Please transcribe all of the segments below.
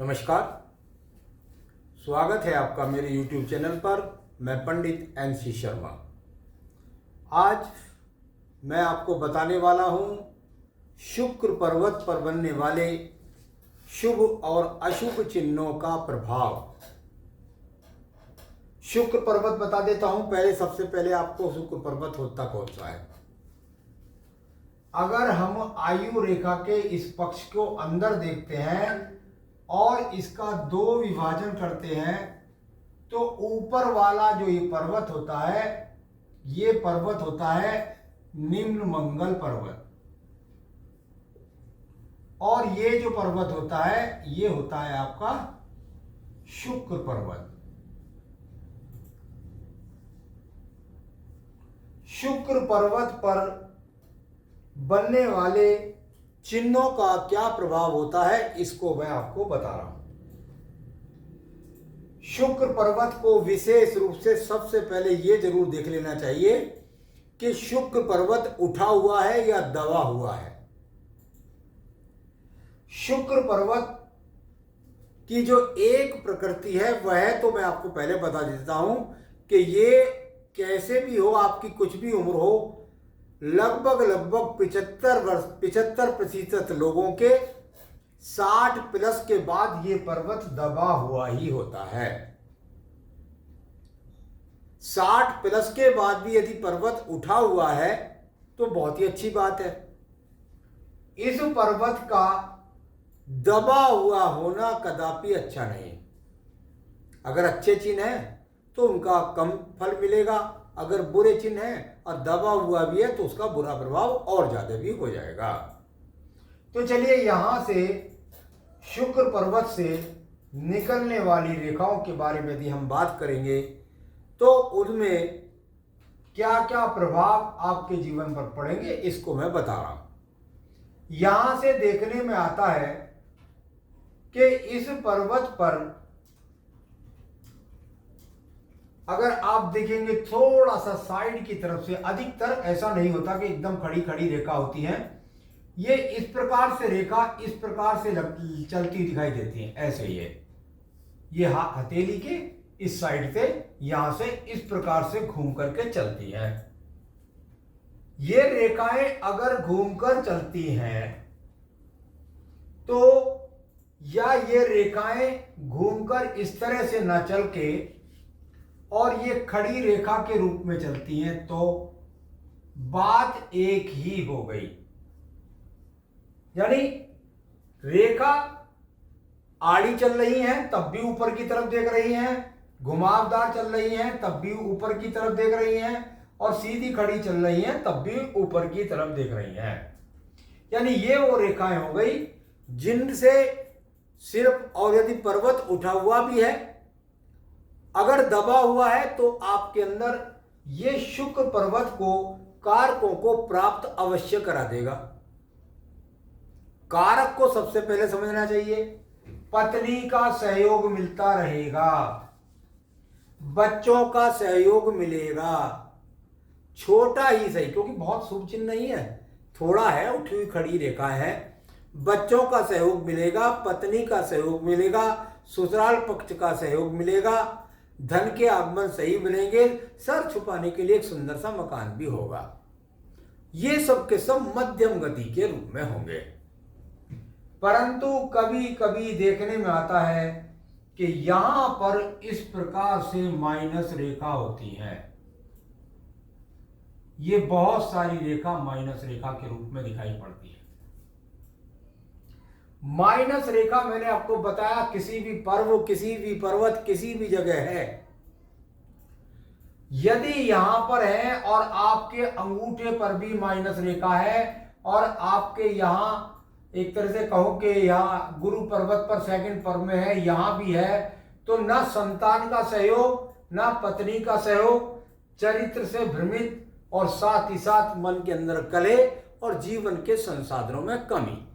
नमस्कार, स्वागत है आपका मेरे YouTube चैनल पर। मैं पंडित NC शर्मा। आज मैं आपको बताने वाला हूँ शुक्र पर्वत पर बनने वाले शुभ और अशुभ चिन्हों का प्रभाव। शुक्र पर्वत बता देता हूँ। सबसे पहले आपको शुक्र पर्वत होता कौन सा है। अगर हम आयु रेखा के इस पक्ष को अंदर देखते हैं और इसका दो विभाजन करते हैं तो ऊपर वाला जो ये पर्वत होता है, ये पर्वत होता है निम्न मंगल पर्वत, और ये जो पर्वत होता है ये होता है आपका शुक्र पर्वत। शुक्र पर्वत पर बनने वाले चिन्हों का क्या प्रभाव होता है इसको मैं आपको बता रहा हूं। शुक्र पर्वत को विशेष रूप से सबसे पहले यह जरूर देख लेना चाहिए कि शुक्र पर्वत उठा हुआ है या दबा हुआ है। शुक्र पर्वत की जो एक प्रकृति है वह तो मैं आपको पहले बता देता हूं कि ये कैसे भी हो, आपकी कुछ भी उम्र हो, लगभग 75% लोगों के 60 प्लस के बाद ये पर्वत दबा हुआ ही होता है। 60 प्लस के बाद भी यदि पर्वत उठा हुआ है तो बहुत ही अच्छी बात है। इस पर्वत का दबा हुआ होना कदापि अच्छा नहीं। अगर अच्छे चिन्ह हैं तो उनका कम फल मिलेगा, अगर बुरे चिन्ह हैं और दबा हुआ भी है तो उसका बुरा प्रभाव और ज्यादा भी हो जाएगा। तो चलिए यहां से शुक्र पर्वत से निकलने वाली रेखाओं के बारे में यदि हम बात करेंगे तो उनमें क्या क्या प्रभाव आपके जीवन पर पड़ेंगे इसको मैं बता रहा हूं। यहां से देखने में आता है कि इस पर्वत पर अगर आप देखेंगे थोड़ा सा साइड की तरफ से, अधिकतर ऐसा नहीं होता कि एकदम खड़ी खड़ी रेखा होती है, ये इस प्रकार से रेखा इस प्रकार से चलती दिखाई देती है। ऐसे ये हथेली के इस साइड से यहां से इस प्रकार से घूम करके चलती है। ये रेखाएं अगर घूमकर चलती हैं तो, या ये रेखाएं घूमकर इस तरह से न चल के और ये खड़ी रेखा के रूप में चलती हैं तो बात एक ही हो गई। यानी रेखा आड़ी चल रही है तब भी ऊपर की तरफ देख रही हैं, घुमावदार चल रही हैं तब भी ऊपर की तरफ देख रही हैं, और सीधी खड़ी चल रही हैं तब भी ऊपर की तरफ देख रही हैं। यानी ये वो रेखाएं हो गई जिनसे सिर्फ, और यदि पर्वत उठा हुआ भी है, अगर दबा हुआ है तो आपके अंदर ये शुक्र पर्वत को कारकों को प्राप्त अवश्य करा देगा। कारक को सबसे पहले समझना चाहिए। पत्नी का सहयोग मिलता रहेगा, बच्चों का सहयोग मिलेगा, छोटा ही सही, क्योंकि बहुत शुभ चिन्ह नहीं है, थोड़ा है, उठी हुई खड़ी रेखा है। बच्चों का सहयोग मिलेगा, पत्नी का सहयोग मिलेगा, ससुराल पक्ष का सहयोग मिलेगा, धन के आगमन सही मिलेंगे, सर छुपाने के लिए एक सुंदर सा मकान भी होगा। ये सब के सब मध्यम गति के रूप में होंगे। परंतु कभी कभी देखने में आता है कि यहां पर इस प्रकार से माइनस रेखा होती है। ये बहुत सारी रेखा माइनस रेखा के रूप में दिखाई पड़ती है। माइनस रेखा मैंने आपको बताया किसी भी पर्व, किसी भी पर्वत, किसी भी जगह है, यदि यहां पर है और आपके अंगूठे पर भी माइनस रेखा है और आपके यहां एक तरह से कहो कि यहां गुरु पर्वत पर सेकंड पर्व में है, यहां भी है, तो न संतान का सहयोग, न पत्नी का सहयोग, चरित्र से भ्रमित, और साथ ही साथ मन के अंदर कलह और जीवन के संसाधनों में कमी।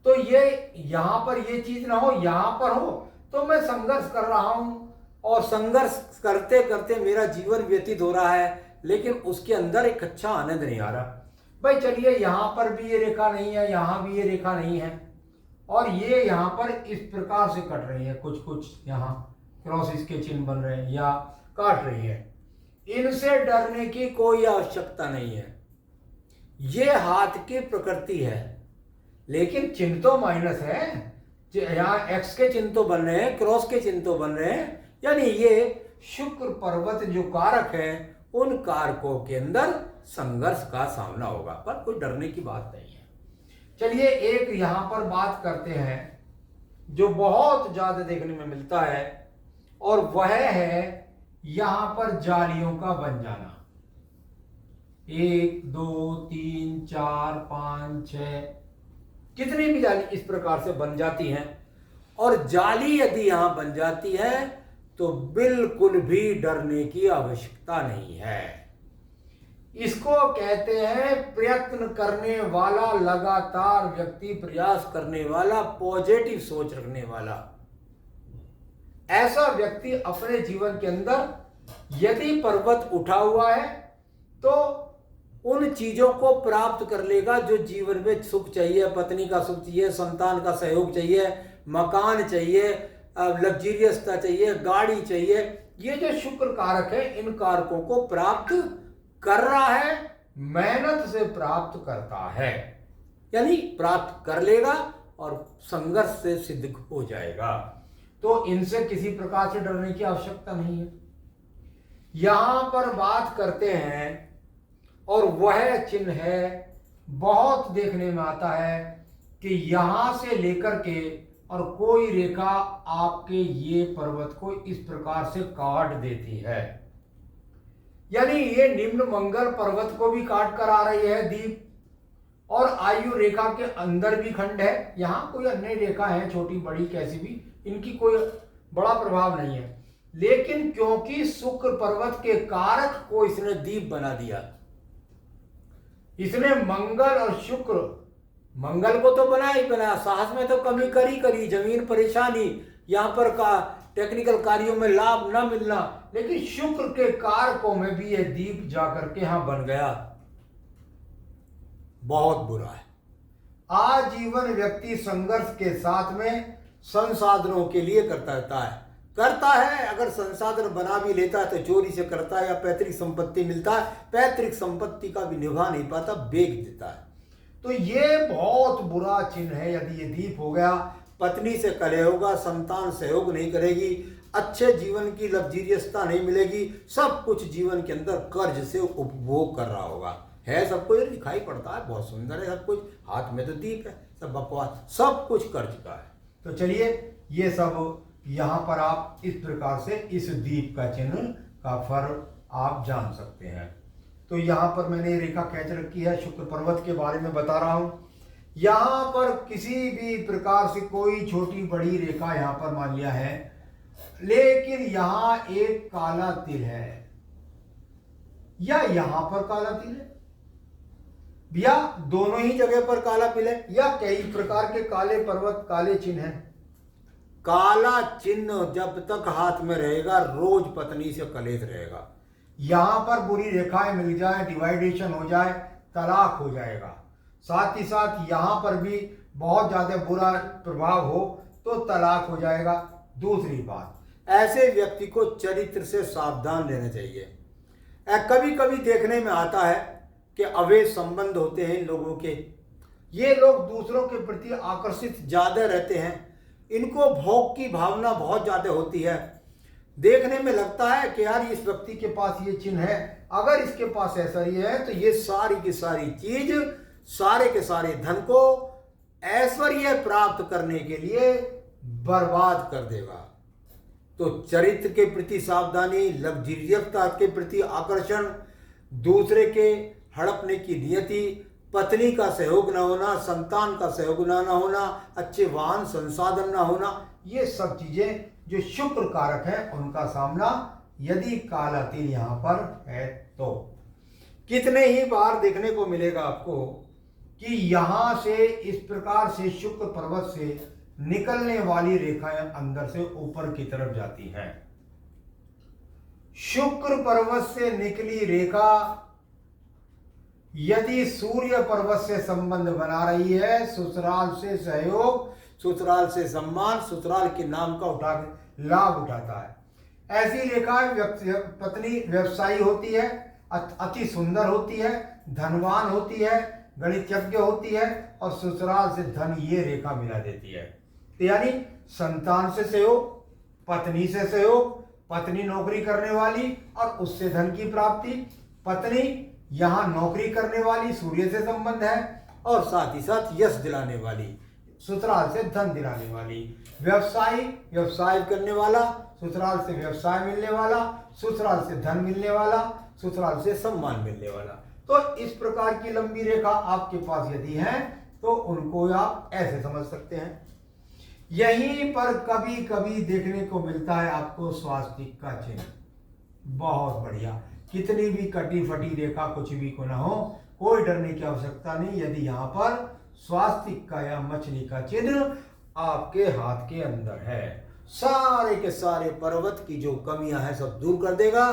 तो ये यहां पर ये चीज ना हो, यहां पर हो तो मैं संघर्ष कर रहा हूं और संघर्ष करते करते मेरा जीवन व्यतीत हो रहा है, लेकिन उसके अंदर एक अच्छा आनंद नहीं आ रहा। भाई चलिए यहां पर भी ये रेखा नहीं है, यहां भी ये रेखा नहीं है, और ये यहाँ पर इस प्रकार से कट रही है, कुछ कुछ यहाँ क्रॉस इसके चिन्ह बन रहे हैं या काट रही है। इनसे डरने की कोई आवश्यकता नहीं है, ये हाथ की प्रकृति है। लेकिन चिन्ह तो माइनस है, यहाँ एक्स के चिन्ह तो बन रहे हैं, क्रॉस के चिन्ह तो बन रहे हैं, यानी ये शुक्र पर्वत जो कारक है उन कारकों के अंदर संघर्ष का सामना होगा, पर कोई डरने की बात नहीं है। चलिए एक यहां पर बात करते हैं जो बहुत ज्यादा देखने में मिलता है, और वह है यहां पर जालियों का बन जाना। 1 2 3 4 5 6 कितनी भी जाली इस प्रकार से बन जाती हैं, और जाली यदि यहां बन जाती है तो बिल्कुल भी डरने की आवश्यकता नहीं है। इसको कहते हैं प्रयत्न करने वाला, लगातार व्यक्ति प्रयास करने वाला, पॉजिटिव सोच रखने वाला। ऐसा व्यक्ति अपने जीवन के अंदर यदि पर्वत उठा हुआ है तो उन चीजों को प्राप्त कर लेगा जो जीवन में सुख चाहिए, पत्नी का सुख चाहिए, संतान का सहयोग चाहिए, मकान चाहिए, लग्जरियसता चाहिए, गाड़ी चाहिए। ये जो शुक्र कारक है इन कारकों को प्राप्त कर रहा है, मेहनत से प्राप्त करता है, यानी प्राप्त कर लेगा और संघर्ष से सिद्ध हो जाएगा। तो इनसे किसी प्रकार से डरने की आवश्यकता नहीं है। यहां पर बात करते हैं, और वह चिन्ह है बहुत देखने में आता है कि यहां से लेकर के और कोई रेखा आपके ये पर्वत को इस प्रकार से काट देती है, यानी ये निम्न मंगल पर्वत को भी काट कर आ रही है दीप, और आयु रेखा के अंदर भी खंड है। यहां कोई अन्य रेखा है छोटी बड़ी कैसी भी, इनकी कोई बड़ा प्रभाव नहीं है, लेकिन क्योंकि शुक्र पर्वत के कारक को इसने दीप बना दिया, इसने मंगल और शुक्र, मंगल को तो बना ही बना, साहस में तो कमी करी, जमीन परेशानी, यहां पर का टेक्निकल कार्यों में लाभ न मिलना, लेकिन शुक्र के कारकों में भी यह दीप जाकर के यहां बन गया। बहुत बुरा है। आजीवन व्यक्ति संघर्ष के साथ में संसाधनों के लिए करता है। अगर संसाधन बना भी लेता है तो चोरी से करता है, या पैतृक संपत्ति मिलता है, पैतृक संपत्ति का भी निभा नहीं पाता, बेच देता है। तो ये बहुत बुरा चिन्ह है। यदि ये दीप हो गया, पत्नी से कलह होगा, संतान सहयोग नहीं करेगी, अच्छे जीवन की लग्जरियसता नहीं मिलेगी, सब कुछ जीवन के अंदर कर्ज से उपभोग कर रहा होगा। है सब कुछ दिखाई पड़ता है, बहुत सुंदर है सब कुछ, हाथ में तो दीप है, सब बकवास, सब कुछ कर्ज का है। तो चलिए ये सब यहाँ पर आप इस प्रकार से इस दीप का चिन्ह का फर्क आप जान सकते हैं। तो यहाँ पर मैंने रेखा खींच रखी है, शुक्र पर्वत के बारे में बता रहा हूँ। यहाँ पर किसी भी प्रकार से कोई छोटी बड़ी रेखा यहाँ पर मान लिया है, लेकिन यहाँ एक काला तिल है, या यहाँ पर काला तिल है, या दोनों ही जगह पर काला तिल है, या कई प्रकार के काले पर्वत, काले चिन्ह हैं। काला चिन्ह जब तक हाथ में रहेगा रोज पत्नी से कलेश रहेगा। यहां पर बुरी रेखाएं मिल जाए, डिवाइडेशन हो जाए, तलाक हो जाएगा। साथ ही साथ यहां पर भी बहुत ज्यादा बुरा प्रभाव हो तो तलाक हो जाएगा। दूसरी बात, ऐसे व्यक्ति को चरित्र से सावधान रहना चाहिए। कभी कभी देखने में आता है कि अवैध संबंध होते हैं इन लोगों के, ये लोग दूसरों के प्रति आकर्षित ज्यादा रहते हैं, इनको भोग की भावना बहुत ज्यादा होती है। देखने में लगता है कि यार इस व्यक्ति के पास ये चिन्ह है, अगर इसके पास ऐसा ही है तो ये सारी की सारी चीज, सारे के सारे धन को ऐश्वर्य प्राप्त करने के लिए बर्बाद कर देगा। तो चरित्र के प्रति सावधानी, लग्जरियसता के प्रति आकर्षण, दूसरे के हड़पने की नियति, पत्नी का सहयोग न होना, संतान का सहयोग न होना, अच्छे वाहन संसाधन न होना, ये सब चीजें जो शुक्र कारक है उनका सामना यदि काला तिल यहां पर है तो कितने ही बार देखने को मिलेगा आपको कि यहां से इस प्रकार से शुक्र पर्वत से निकलने वाली रेखाएं अंदर से ऊपर की तरफ जाती हैं। शुक्र पर्वत से निकली रेखा यदि सूर्य पर्वत से संबंध बना रही है, ससुराल से सहयोग, ससुराल से सम्मान, ससुराल के नाम का लाभ उठाता है। ऐसी रेखाएं पत्नी व्यवसायी होती है, अति सुंदर होती है, धनवान होती है, गणितज्ञ होती है और ससुराल से धन, ये रेखा मिला देती है। तो यानी संतान से सहयोग, पत्नी से सहयोग, पत्नी नौकरी करने वाली और उससे धन की प्राप्ति, पत्नी यहाँ नौकरी करने वाली, सूर्य से संबंध है, और साथ ही साथ यश दिलाने वाली, ससुराल से धन दिलाने वाली, व्यवसायी व्यवसाय करने वाला, ससुराल से व्यवसाय मिलने वाला, ससुराल से धन मिलने वाला, ससुराल से सम्मान मिलने वाला। तो इस प्रकार की लंबी रेखा आपके पास यदि है तो उनको आप ऐसे समझ सकते हैं। यहीं पर कभी कभी देखने को मिलता है आपको स्वास्तिक का चिन्ह। बहुत बढ़िया, कितनी भी कटी फटी रेखा कुछ भी को ना हो, कोई डरने की आवश्यकता नहीं यदि यहाँ पर स्वास्तिक का या मछली का चिन्ह आपके हाथ के अंदर है। सारे के सारे पर्वत की जो कमियां हैं सब दूर कर देगा।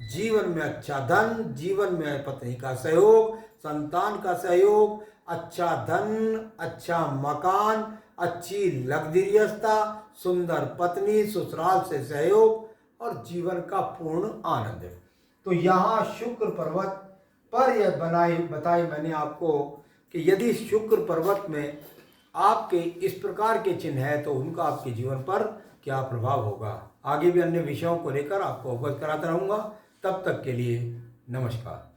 जीवन में अच्छा धन, जीवन में पत्नी का सहयोग, संतान का सहयोग, अच्छा धन, अच्छा मकान, अच्छी लग्जरियसता, सुंदर पत्नी, ससुराल से सहयोग और जीवन का पूर्ण आनंद। तो यहाँ शुक्र पर्वत पर यह बताई मैंने आपको कि यदि शुक्र पर्वत में आपके इस प्रकार के चिन्ह है तो उनका आपके जीवन पर क्या प्रभाव होगा। आगे भी अन्य विषयों को लेकर आपको अवगत कराता रहूँगा। तब तक के लिए नमस्कार।